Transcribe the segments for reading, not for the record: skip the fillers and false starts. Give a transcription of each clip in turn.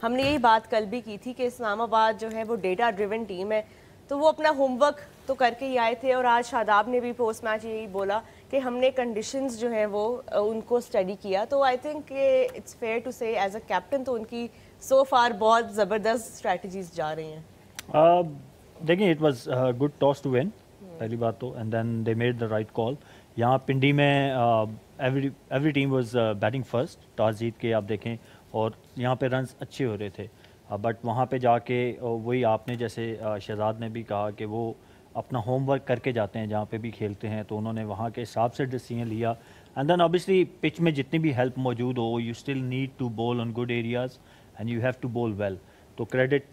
ہم نے یہی بات کل بھی کی تھی کہ اسلام آباد جو ہے وہ ڈیٹا ڈریون ٹیم ہے, تو وہ اپنا ہوم ورک تو کر کے ہی آئے تھے, اور آج شاداب نے بھی پوسٹ میچ یہی بولا کہ ہم نے کنڈیشنز جو ہیں وہ ان کو اسٹڈی کیا. تو آئی تھنک کہ اٹس فیئر ٹو سے ایز اے کیپٹن تو ان کی سو فار بہت زبردست اسٹریٹجیز جا رہی ہیں. دیکھیں it was good toss to win, پہلی بات تو, and then they made the right call. یہاں پنڈی میں every team was batting first, toss جیت کے آپ دیکھیں, اور یہاں پہ رنز اچھے ہو رہے تھے, بٹ وہاں پہ جا کے وہی آپ نے جیسے شہزاد نے بھی کہا کہ وہ اپنا ہوم ورک کر کے جاتے ہیں جہاں پہ بھی کھیلتے ہیں, تو انہوں نے وہاں کے حساب سے ڈیسیژن لیا. اینڈ دین اوبیسلی پچ میں جتنی بھی ہیلپ موجود ہو, you still need to bowl on good areas and you have to bowl well. تو credit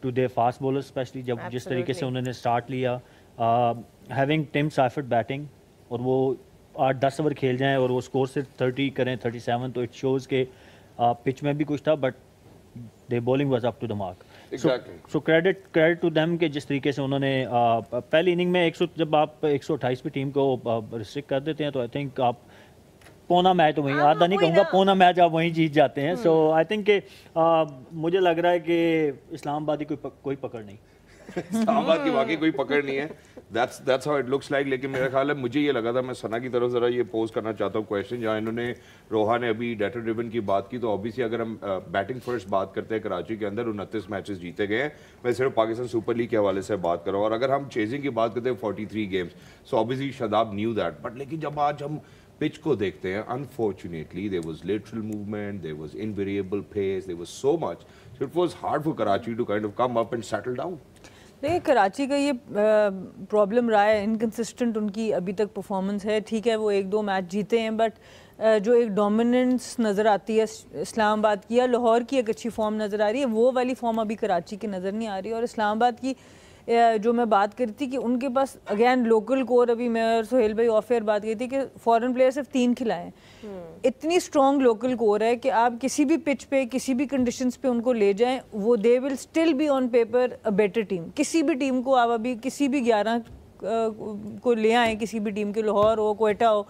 to the fast bowler especially, جب جس طریقے سے انہوں نے اسٹارٹ لیا, ہیونگ ٹم سیفرٹ بیٹنگ, اور وہ 8-10 اوور کھیل جائیں اور وہ اسکور سے 30 کریں 37, تو اٹ شوز کہ پچ میں بھی کچھ تھا, but they bowling was up to the mark. So credit to them کہ جس طریقے سے انہوں نے پہلی اننگ میں جب آپ 128 پہ ٹیم کو ریسٹرکٹ کر دیتے ہیں, تو آئی تھنک آپ پونا میچ تو وہیں, آدھا نہیں کہوں گا, پونا میچ آپ وہیں جیت جاتے ہیں. سو آئی تھنک کہ مجھے لگ رہا ہے کہ اسلام آبادی کوئی پکڑ نہیں, اسلام آباد کی واقعی کوئی پکڑ نہیں ہے. That's how it looks like. لیکن میرا خیال ہے, مجھے یہ لگا تھا, میں ثنا کی طرف ذرا یہ پوز کرنا چاہتا ہوں کویشچن, جہاں انہوں نے روحا نے ابھی ڈیٹا ڈریون کی بات کی, تو obviously اگر ہم بیٹنگ فرسٹ بات کرتے ہیں, کراچی کے اندر 29 میچز جیتے گئے ہیں. میں صرف پاکستان سپر لیگ کے حوالے سے بات کر رہا ہوں, اور اگر ہم چیزنگ کی بات کرتے ہیں 43 games, so obviously Shadab new that. But لیکن جب آج ہم پچ کو دیکھتے ہیں, unfortunately there was lateral movement, there was invariable pace, there was so much, so it was hard for Karachi to kind of come up and settle down. دیکھیں کراچی کا یہ پرابلم رہا ہے, انکنسسٹنٹ ان کی ابھی تک پرفارمنس ہے. ٹھیک ہے وہ 1-2 میچ جیتے ہیں, بٹ جو ایک ڈومیننس نظر آتی ہے اسلام آباد کی, یا لاہور کی ایک اچھی فارم نظر آ رہی ہے, وہ والی فارم ابھی کراچی کی نظر نہیں آ رہی. اور اسلام آباد کی جو میں بات کری تھی کہ ان کے پاس اگین لوکل کور, ابھی میں اور سہیل بھائی آف ایئر بات کی تھی کہ فورن پلیئر صرف 3 کھلائے ہیں. اتنی اسٹرانگ لوکل کور ہے کہ آپ کسی بھی پچ پہ کسی بھی کنڈیشنز پہ ان کو لے جائیں, وہ they will still be on paper a better team. کسی بھی ٹیم کو آپ ابھی کسی بھی 11 کو لے آئیں, کسی بھی ٹیم کے, لاہور ہو کوئٹہ ہو,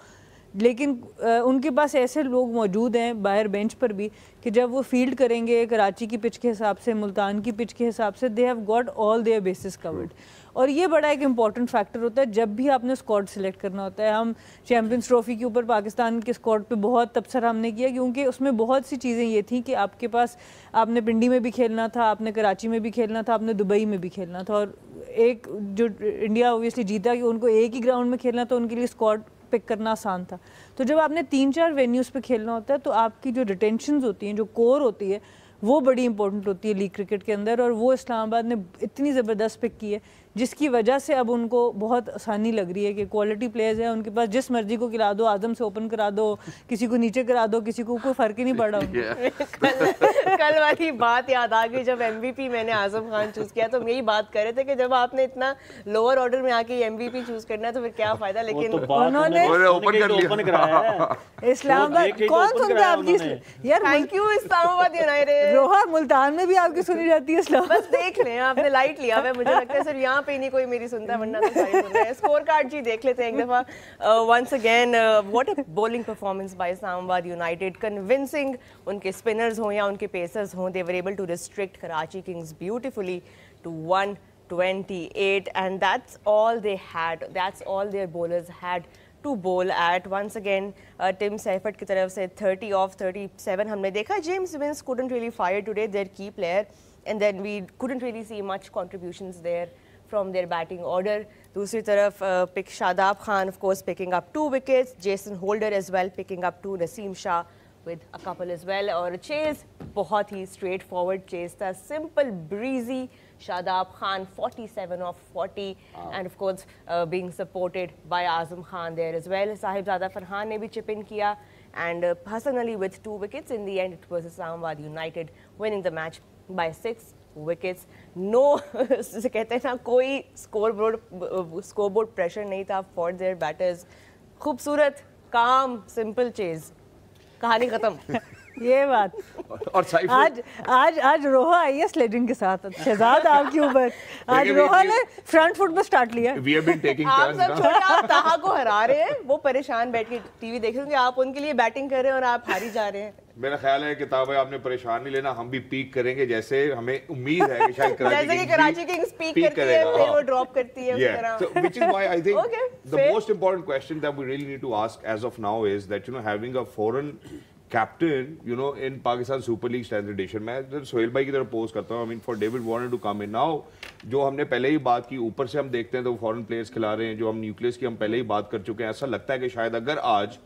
لیکن ان کے پاس ایسے لوگ موجود ہیں باہر بینچ پر بھی کہ جب وہ فیلڈ کریں گے کراچی کی پچ کے حساب سے, ملتان کی پچ کے حساب سے, they have got all their bases covered. اور یہ بڑا ایک امپورٹنٹ فیکٹر ہوتا ہے جب بھی آپ نے اسکواڈ سلیکٹ کرنا ہوتا ہے. ہم چیمپئنز ٹرافی کے اوپر پاکستان کے اسکواڈ پہ بہت تبصرہ ہم نے کیا, کیونکہ اس میں بہت سی چیزیں یہ تھیں کہ آپ کے پاس, آپ نے پنڈی میں بھی کھیلنا تھا, آپ نے کراچی میں بھی کھیلنا تھا, آپ نے دبئی میں بھی کھیلنا تھا, اور ایک جو انڈیا اوبویسلی جیتا کہ ان کو ایک ہی گراؤنڈ میں کھیلنا تھا, ان کے لیے اسکواڈ پک کرنا آسان تھا. تو جب آپ نے 3-4 وینیوز پہ کھیلنا ہوتا ہے, تو آپ کی جو ریٹینشنز ہوتی ہیں, جو کور ہوتی ہے, وہ بڑی امپورٹنٹ ہوتی ہے لیگ کرکٹ کے اندر. اور وہ اسلام آباد نے اتنی زبردست پک کی ہے, جس کی وجہ سے اب ان کو بہت آسانی لگ رہی ہے کہ کوالٹی پلیئرز ہیں ان کے پاس, جس مرضی کو کھلا دو, اعظم سے اوپن کرا دو, کسی کو نیچے کرا دو, کسی کو کوئی فرق ہی نہیں پڑ رہا. کل والی بات یاد آ گئی, جب ایم وی پی میں نے اعظم خان چوز کیا, تو ہم یہی بات کر رہے تھے کہ جب آپ نے اتنا لوور آرڈر میں آ کے ایم وی پی چوز کرنا ہے تو پھر کیا فائدہ. لیکن انہوں نے اسلام آباد کون سنتا ہے آپ کی یار, تھینک یو اسلام آباد یونائیٹڈ. روحا ملتان میں بھی آپ کی سنی جاتی ہے اسلام. بس دیکھ لیں, آپ نے لائٹ لیا ہوا ہے, مجھے لگتا ہے صرف یہاں پہ نہیں کوئی میری سنتا ہے, ورنہ تو سارے سن رہے ہیں. اسکور کارڈ جی دیکھ لیتے ہیں ایک دفعہ once again. What a bowling performance by Islamabad United, convincing. ان کے اسپنرز ہوں یا ان کے پیسرز ہوں, they were able to restrict Karachi Kings beautifully to 128, and that's all they had, that's all their bowlers had to bowl at. Once again Tim Seifert کی طرف سے 30 of 37 ہم نے دیکھا. James Vince couldn't really fire today, their key player, and then we couldn't really see much contributions there from their batting order. دوسری طرف pick Shadab Khan of course picking up 2 wickets, Jason Holder as well picking up 2, Naseem Shah with a couple as well. اور chase بہت ہی straight forward chase تھا, simple breezy. Shadab Khan 47 of 40 and of course being supported by Azam Khan there as well. Sahibzada Farhan ne bhi chip in kiya, and Hassan Ali with 2 wickets. In the end it was Islamabad United winning the match by 6 wickets. No جسے کہتے ہیں نا, کوئی score board pressure نہیں تھا for their batters. خوبصورت, calm, simple chase, کہانی ختم. یہ بات اور سائفر آج روحا آئی ہے سلیڈنگ کے ساتھ شہزاد آپ کے اوپر آج روحا نے فرنٹ فٹ پہ سٹارٹ لیا. we have been taking آپ turns سب چھوڑے, آپ تہا کو ہرا رہے ہیں, وہ پریشان بیٹھ کے ٹی وی دیکھ رہے ہیں کہ آپ ان کے لیے بیٹنگ کر رہے ہیں اور آپ ہاری جا رہے ہیں. میرا خیال ہے کتاب ہے, آپ نے پریشان نہیں لینا, ہم بھی پیک کریں گے جیسے ہمیں امید ہے کہ شاید جیسے کہ کراچی کنگز پیک کرتی ہے پھر وہ ڈراپ کرتی ہے اسی طرح. So which is why I think the most important question that we really need to ask as of now is that, you know, having a foreign captain, you know, in Pakistan Super League standard edition, میں سہیل بھائی کی طرف pose کرتا ہوں. I mean for David Warner to come in now, جو ہم نے پہلے ہی بات کی, اوپر سے ہم دیکھتے ہیں تو فورن پلیئرز کھلا رہے ہیں, جو ہم نیوکلیس کی ہم پہلے ہی بات کر چکے ہیں. ایسا لگتا ہے کہ شاید اگر آج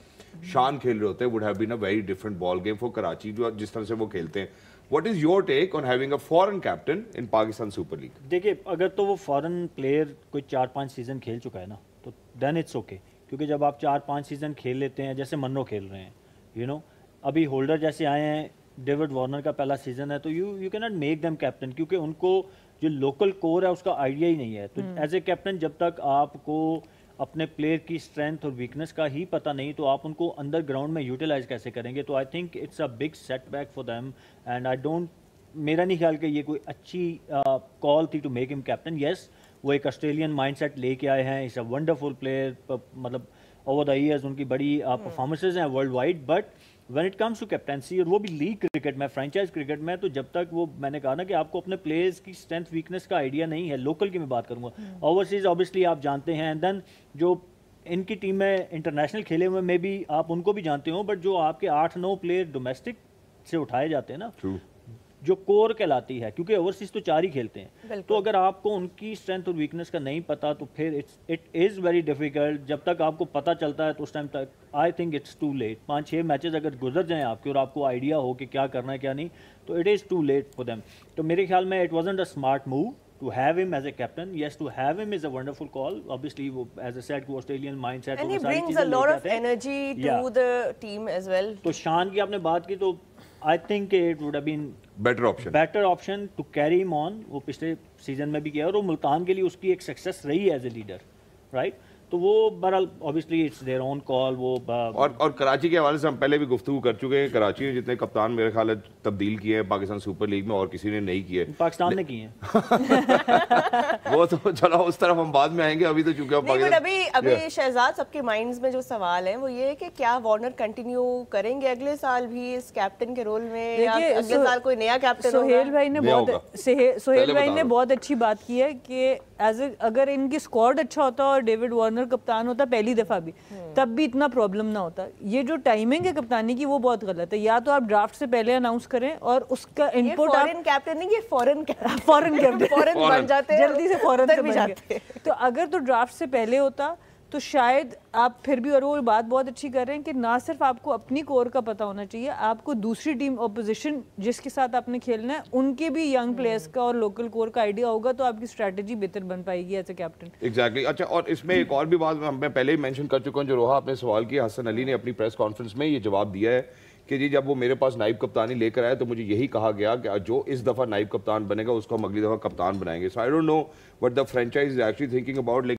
شان کھیل رہے ہوتے would have been a very different ball game for Karachi, جو جس طرح سے وہ کھیلتے ہیں. What is your take on having a foreign captain in Pakistan Super League? دیکھیے اگر تو وہ فورن پلیئر کوئی 4-5 سیزن کھیل چکا ہے نا تو دین اٹس اوکے, کیونکہ جب آپ 4-5 سیزن کھیل لیتے ہیں جیسے منو کھیل رہے ہیں, یو نو ابھی ہولڈر جیسے آئے ہیں, ڈیوڈ وارنر کا پہلا سیزن ہے, تو یو کی ناٹ میک دیم کیپٹن, کیونکہ ان کو جو لوکل کور ہے اس کا آئیڈیا ہی نہیں ہے. تو ایز اے کیپٹن جب تک آپ کو اپنے پلیئر کی اسٹرینتھ اور ویکنس کا ہی پتہ نہیں تو آپ ان کو انڈر گراؤنڈ میں یوٹیلائز کیسے کریں گے. تو I think it's a big setback for them, and I don't, میرا نہیں خیال کہ یہ کوئی اچھی کال تھی to make him captain. Yes وہ ایک آسٹریلین مائنڈ سیٹ لے کے آئے ہیں, اٹس اے ونڈرفل پلیئر, مطلب اوور دا ایئرز ان کی بڑی پرفارمنسز ہیں worldwide, but when it comes to captaincy, اور وہ بھی لیگ کرکٹ میں, فرینچائز کرکٹ میں, تو جب تک وہ میں نے کہا نا کہ آپ کو اپنے پلیئرز کی اسٹرینتھ ویکنس کا آئیڈیا نہیں ہے, لوکل کی میں بات کروں گا, اوورسیز اوبیسلی آپ جانتے ہیں, اینڈ دین جو ان کی ٹیم میں انٹرنیشنل کھیلے ہوئے میں بھی آپ ان کو بھی جانتے ہوں, بٹ جو آپ کے 8-9 پلیئر ڈومیسٹک سے اٹھائے جاتے ہیں نا, جو کور کہلاتی ہے, کیونکہ اوورسیز تو 4 ہی کھیلتے ہیں, تو اگر آپ کو ان کی اسٹرینتھ اور ویکنس کا نہیں پتا تو پھر اٹ از ویری ڈیفیکلٹ. جب تک آپ کو پتہ چلتا ہے تو اس ٹائم تک I think it's too late. 5-6 matches اگر گزر جائیں آپ کے اور آپ کو آئیڈیا ہو کہ کیا کرنا ہے کیا نہیں, تو it is too late for them. تو میرے خیال میں it wasn't a smart move to have him as a captain. Yes, to have him is a wonderful call. Obviously, as I said, Australian mindset. And he brings a lot of energy to the team as well. تو شان کی آپ نے بات کی تو I think it would have been better option to carry him on. وہ پچھلے سیزن میں بھی کیا, اور وہ ملتان کے لیے اس کی ایک سکسیس رہی ایز اے لیڈر, رائٹ. تو وہ بہرحال obviously it's their own call. وہ اور کراچی کے حوالے سے ہم پہلے بھی گفتگو کر چکے ہیں. کراچی نے جتنے کپتان میرے خیال ہے تبدیل کیے ہیں پاکستان سپر لیگ میں, اور کسی نے نہیں کیے, پاکستان نے کیے ہیں. وہ تو چلو اس طرف ہم بعد میں آئیں گے. ابھی تو چونکہ ابھی شہزاد سب کے مائنڈز میں جو سوال ہے وہ یہ ہے کہ کیا وارنر کنٹینیو کریں گے اگلے سال بھی اس کیپٹن کے رول میں, یا اگلے سال کوئی نیا کیپٹن ہوگا؟ سہیل بھائی نے بہت اچھی بات کی ہے کہ اگر ان کی اسکواڈ اچھا ہوتا اور ڈیوڈ وارنر کپتان ہوتا پہلی دفعہ بھی, تب بھی اتنا پرابلم نہ ہوتا. یہ جو ٹائمنگ ہے کپتانی کی وہ بہت غلط ہے. یا تو آپ ڈرافٹ سے پہلے اناؤنس کریں اور اس کا ان پٹ, فورن کیپٹن نہیں, یہ فورن کیپٹن بن جاتے ہیں, جلدی سے فورن سے بن جاتے. تو اگر تو ڈرافٹ سے پہلے ہوتا تو شاید آپ پھر بھی, اور وہ بات بہت اچھی کر رہے ہیں کہ نہ صرف آپ کو اپنی کور کا پتہ ہونا چاہیے, آپ کو دوسری ٹیم اپوزیشن جس کے ساتھ آپ نے کھیلنا ہے ان کے بھی ینگ پلیئرس کا اور لوکل کور کا آئیڈیا ہوگا, تو آپ کی اسٹریٹجی بہتر بن پائے گی ایز اے کیپٹن. ایگزیکٹلی. اچھا, اور اس میں ایک اور بھی بات میں پہلے ہی مینشن کر چکا ہوں, جو روحا آپ نے سوال کیا, حسن علی نے اپنی پریس کانفرنس میں یہ جواب دیا ہے کہ جی جب وہ میرے پاس نائب کپتانی لے کر آئے تو مجھے یہی کہا گیا کہ جو اس دفعہ نائب کپتان بنے گا اس کو ہم اگلی دفعہ کپتان بنائیں گے. So I don't know what the franchise is actually thinking about.